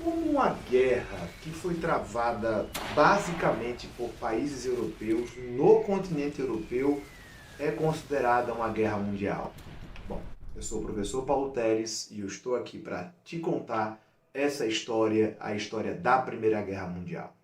Como uma guerra que foi travada basicamente por países europeus no continente europeu é considerada uma guerra mundial? Bom, eu sou o professor Paulo Teles e eu estou aqui para te contar essa história, a história da Primeira Guerra Mundial.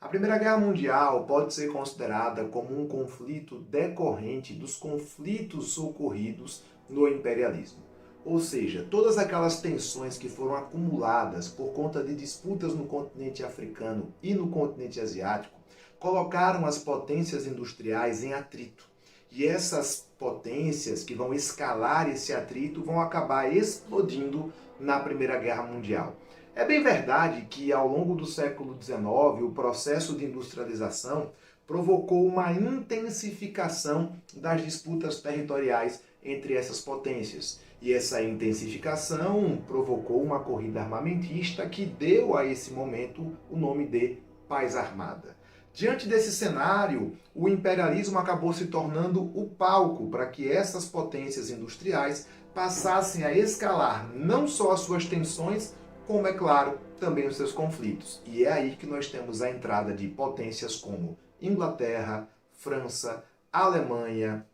A Primeira Guerra Mundial pode ser considerada como um conflito decorrente dos conflitos ocorridos no imperialismo. Ou seja, todas aquelas tensões que foram acumuladas por conta de disputas no continente africano e no continente asiático colocaram as potências industriais em atrito. E essas potências que vão escalar esse atrito vão acabar explodindo na Primeira Guerra Mundial. É bem verdade que ao longo do século XIX o processo de industrialização provocou uma intensificação das disputas territoriais entre essas potências. E essa intensificação provocou uma corrida armamentista que deu a esse momento o nome de Paz Armada. Diante desse cenário, o imperialismo acabou se tornando o palco para que essas potências industriais passassem a escalar não só as suas tensões, como, é claro, também os seus conflitos. E é aí que nós temos a entrada de potências como Inglaterra, França, Alemanha,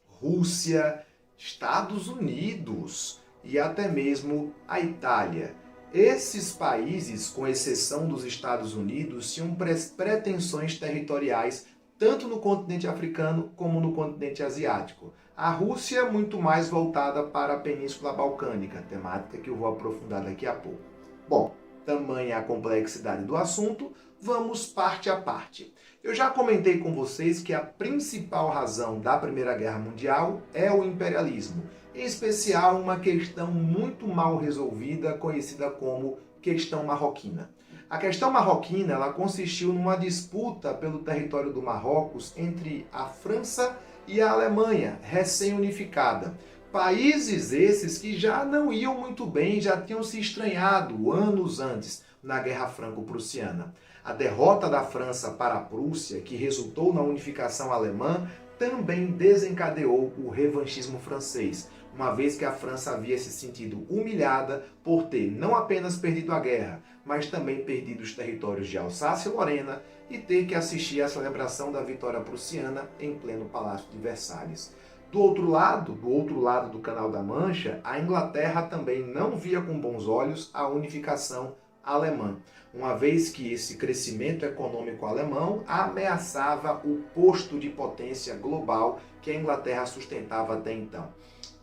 Rússia, Estados Unidos e até mesmo a Itália. Esses países, com exceção dos Estados Unidos, tinham pretensões territoriais tanto no continente africano como no continente asiático. A Rússia muito mais voltada para a Península Balcânica, temática que eu vou aprofundar daqui a pouco. Bom, tamanha a complexidade do assunto, vamos parte a parte. Eu já comentei com vocês que a principal razão da Primeira Guerra Mundial é o imperialismo, em especial uma questão muito mal resolvida, conhecida como questão marroquina. A questão marroquina ela consistiu numa disputa pelo território do Marrocos entre a França e a Alemanha, recém-unificada. Países esses que já não iam muito bem, já tinham se estranhado anos antes na Guerra Franco-Prussiana. A derrota da França para a Prússia, que resultou na unificação alemã, também desencadeou o revanchismo francês, uma vez que a França havia se sentido humilhada por ter não apenas perdido a guerra, mas também perdido os territórios de Alsácia e Lorena e ter que assistir à celebração da vitória prussiana em pleno Palácio de Versalhes. Do outro lado do Canal da Mancha, a Inglaterra também não via com bons olhos a unificação alemã, uma vez que esse crescimento econômico alemão ameaçava o posto de potência global que a Inglaterra sustentava até então.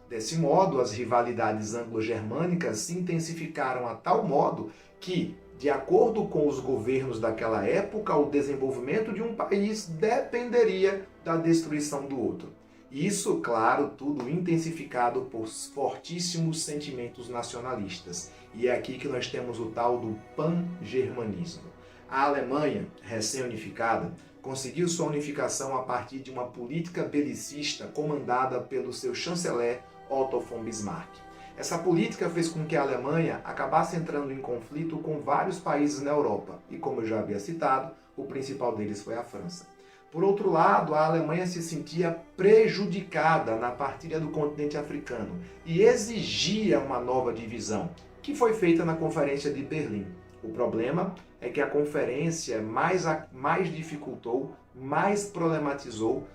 Desse modo, as rivalidades anglo-germânicas se intensificaram a tal modo que, de acordo com os governos daquela época, o desenvolvimento de um país dependeria da destruição do outro. Isso, claro, tudo intensificado por fortíssimos sentimentos nacionalistas. E é aqui que nós temos o tal do pan-germanismo. A Alemanha, recém-unificada, conseguiu sua unificação a partir de uma política belicista comandada pelo seu chanceler Otto von Bismarck. Essa política fez com que a Alemanha acabasse entrando em conflito com vários países na Europa. E como eu já havia citado, o principal deles foi a França. Por outro lado, a Alemanha se sentia prejudicada na partilha do continente africano e exigia uma nova divisão, que foi feita na Conferência de Berlim. O problema é que a conferência mais dificultou, mais problematizou,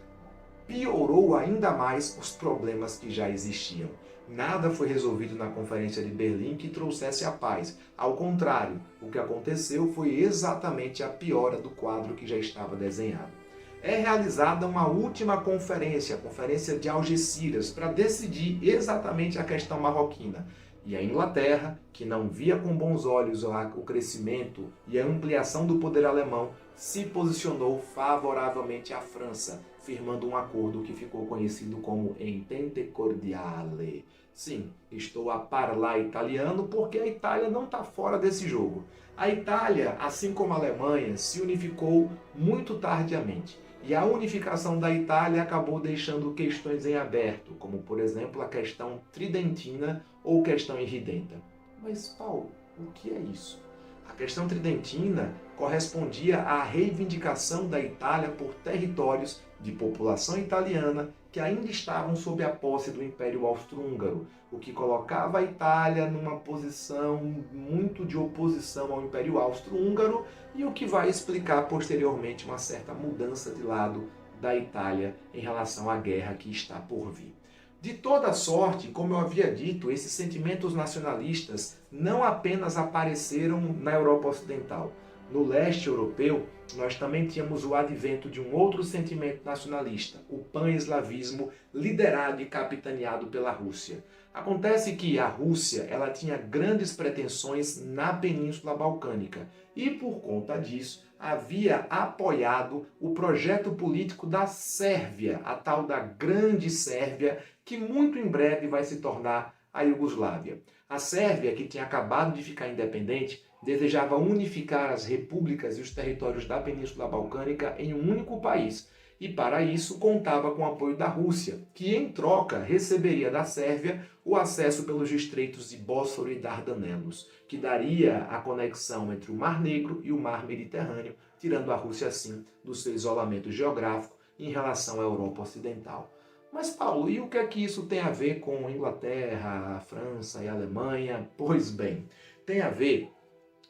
piorou ainda mais os problemas que já existiam. Nada foi resolvido na Conferência de Berlim que trouxesse a paz. Ao contrário, o que aconteceu foi exatamente a piora do quadro que já estava desenhado. É realizada uma última conferência, a Conferência de Algeciras, para decidir exatamente a questão marroquina. E a Inglaterra, que não via com bons olhos o crescimento e a ampliação do poder alemão, se posicionou favoravelmente à França, firmando um acordo que ficou conhecido como Entente Cordiale. Sim, estou a falar italiano porque a Itália não está fora desse jogo. A Itália, assim como a Alemanha, se unificou muito tardiamente. E a unificação da Itália acabou deixando questões em aberto, como, por exemplo, a questão tridentina ou questão irridenta. Mas, Paulo, o que é isso? A questão tridentina correspondia à reivindicação da Itália por territórios de população italiana que ainda estavam sob a posse do Império Austro-Húngaro, o que colocava a Itália numa posição muito de oposição ao Império Austro-Húngaro e o que vai explicar posteriormente uma certa mudança de lado da Itália em relação à guerra que está por vir. De toda sorte, como eu havia dito, esses sentimentos nacionalistas não apenas apareceram na Europa Ocidental. No leste europeu, nós também tínhamos o advento de um outro sentimento nacionalista, o pan-eslavismo, liderado e capitaneado pela Rússia. Acontece que a Rússia ela tinha grandes pretensões na Península Balcânica e, por conta disso, havia apoiado o projeto político da Sérvia, a tal da Grande Sérvia, que muito em breve vai se tornar a Iugoslávia. A Sérvia, que tinha acabado de ficar independente, desejava unificar as repúblicas e os territórios da Península Balcânica em um único país. E para isso contava com o apoio da Rússia, que em troca receberia da Sérvia o acesso pelos estreitos de Bósforo e Dardanelos, que daria a conexão entre o Mar Negro e o Mar Mediterrâneo, tirando a Rússia assim do seu isolamento geográfico em relação à Europa Ocidental. Mas, Paulo, e o que é que isso tem a ver com Inglaterra, a França e a Alemanha? Pois bem, tem a ver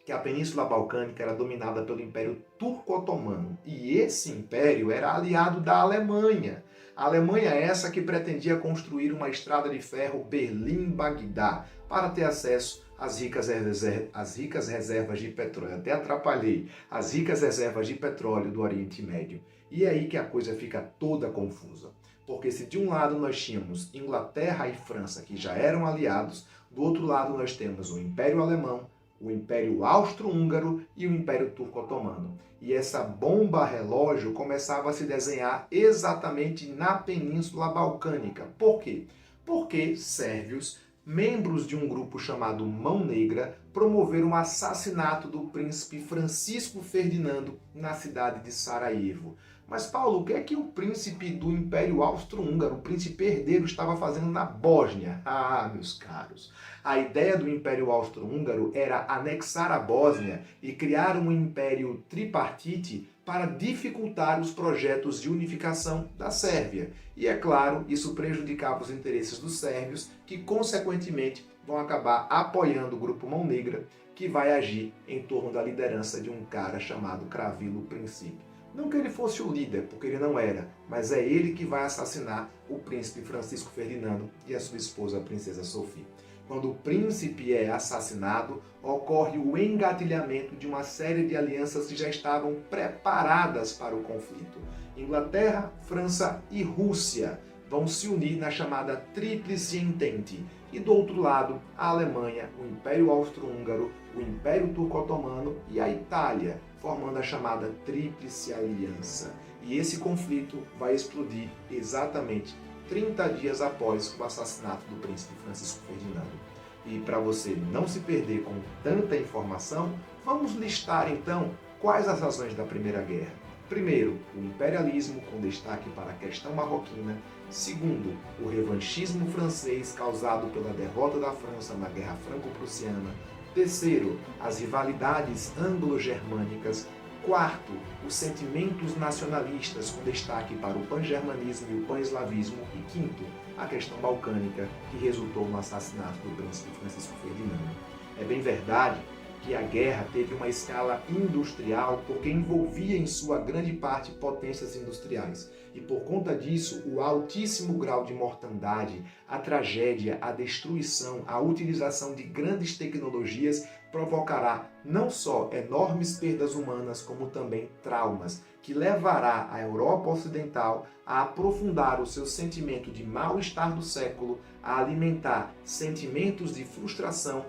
que a Península Balcânica era dominada pelo Império Turco-Otomano e esse império era aliado da Alemanha. A Alemanha é essa que pretendia construir uma estrada de ferro Berlim-Bagdá para ter acesso às ricas reservas de petróleo. Até atrapalhei. As ricas reservas de petróleo do Oriente Médio. E é aí que a coisa fica toda confusa. Porque se de um lado nós tínhamos Inglaterra e França, que já eram aliados, do outro lado nós temos o Império Alemão, o Império Austro-Húngaro e o Império Turco-Otomano. E essa bomba relógio começava a se desenhar exatamente na Península Balcânica. Por quê? Porque sérvios, membros de um grupo chamado Mão Negra, promoveram o assassinato do príncipe Francisco Ferdinando na cidade de Sarajevo. Mas, Paulo, o que é que o príncipe do Império Austro-Húngaro, o príncipe herdeiro, estava fazendo na Bósnia? Ah, meus caros, a ideia do Império Austro-Húngaro era anexar a Bósnia e criar um império tripartite para dificultar os projetos de unificação da Sérvia. E, é claro, isso prejudicava os interesses dos sérvios, que, consequentemente, vão acabar apoiando o Grupo Mão Negra, que vai agir em torno da liderança de um cara chamado Cravilo Principe. Não que ele fosse o líder, porque ele não era, mas é ele que vai assassinar o príncipe Francisco Ferdinando e a sua esposa, a princesa Sofia. Quando o príncipe é assassinado, ocorre o engatilhamento de uma série de alianças que já estavam preparadas para o conflito. Inglaterra, França e Rússia vão se unir na chamada Tríplice Entente. E do outro lado, a Alemanha, o Império Austro-Húngaro, o Império Turco-Otomano e a Itália, formando a chamada Tríplice Aliança. E esse conflito vai explodir exatamente 30 dias após o assassinato do príncipe Francisco Ferdinando. E para você não se perder com tanta informação, vamos listar então quais as razões da Primeira Guerra. Primeiro, o imperialismo, com destaque para a questão marroquina. Segundo, o revanchismo francês causado pela derrota da França na Guerra Franco-Prussiana. Terceiro, as rivalidades anglo-germânicas. Quarto, os sentimentos nacionalistas, com destaque para o pan-germanismo e o pan-eslavismo. E quinto, a questão balcânica, que resultou no assassinato do príncipe Francisco Ferdinando. É bem verdade que a guerra teve uma escala industrial porque envolvia em sua grande parte potências industriais. E por conta disso, o altíssimo grau de mortandade, a tragédia, a destruição, a utilização de grandes tecnologias provocará não só enormes perdas humanas, como também traumas, que levará a Europa Ocidental a aprofundar o seu sentimento de mal-estar do século, a alimentar sentimentos de frustração,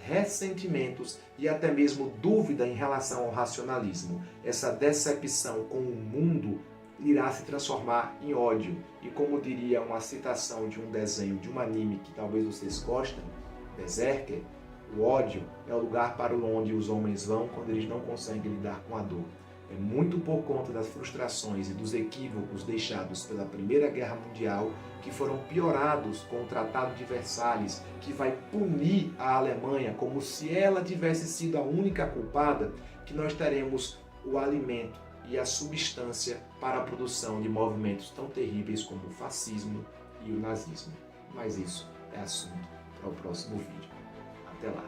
ressentimentos e até mesmo dúvida em relação ao racionalismo. Essa decepção com o mundo irá se transformar em ódio. E como diria uma citação de um desenho, de um anime que talvez vocês gostem, Berserker, o ódio é o lugar para onde os homens vão quando eles não conseguem lidar com a dor. É muito por conta das frustrações e dos equívocos deixados pela Primeira Guerra Mundial, que foram piorados com o Tratado de Versalhes, que vai punir a Alemanha como se ela tivesse sido a única culpada, que nós teremos o alimento e a substância para a produção de movimentos tão terríveis como o fascismo e o nazismo. Mas isso é assunto para o próximo vídeo. Até lá!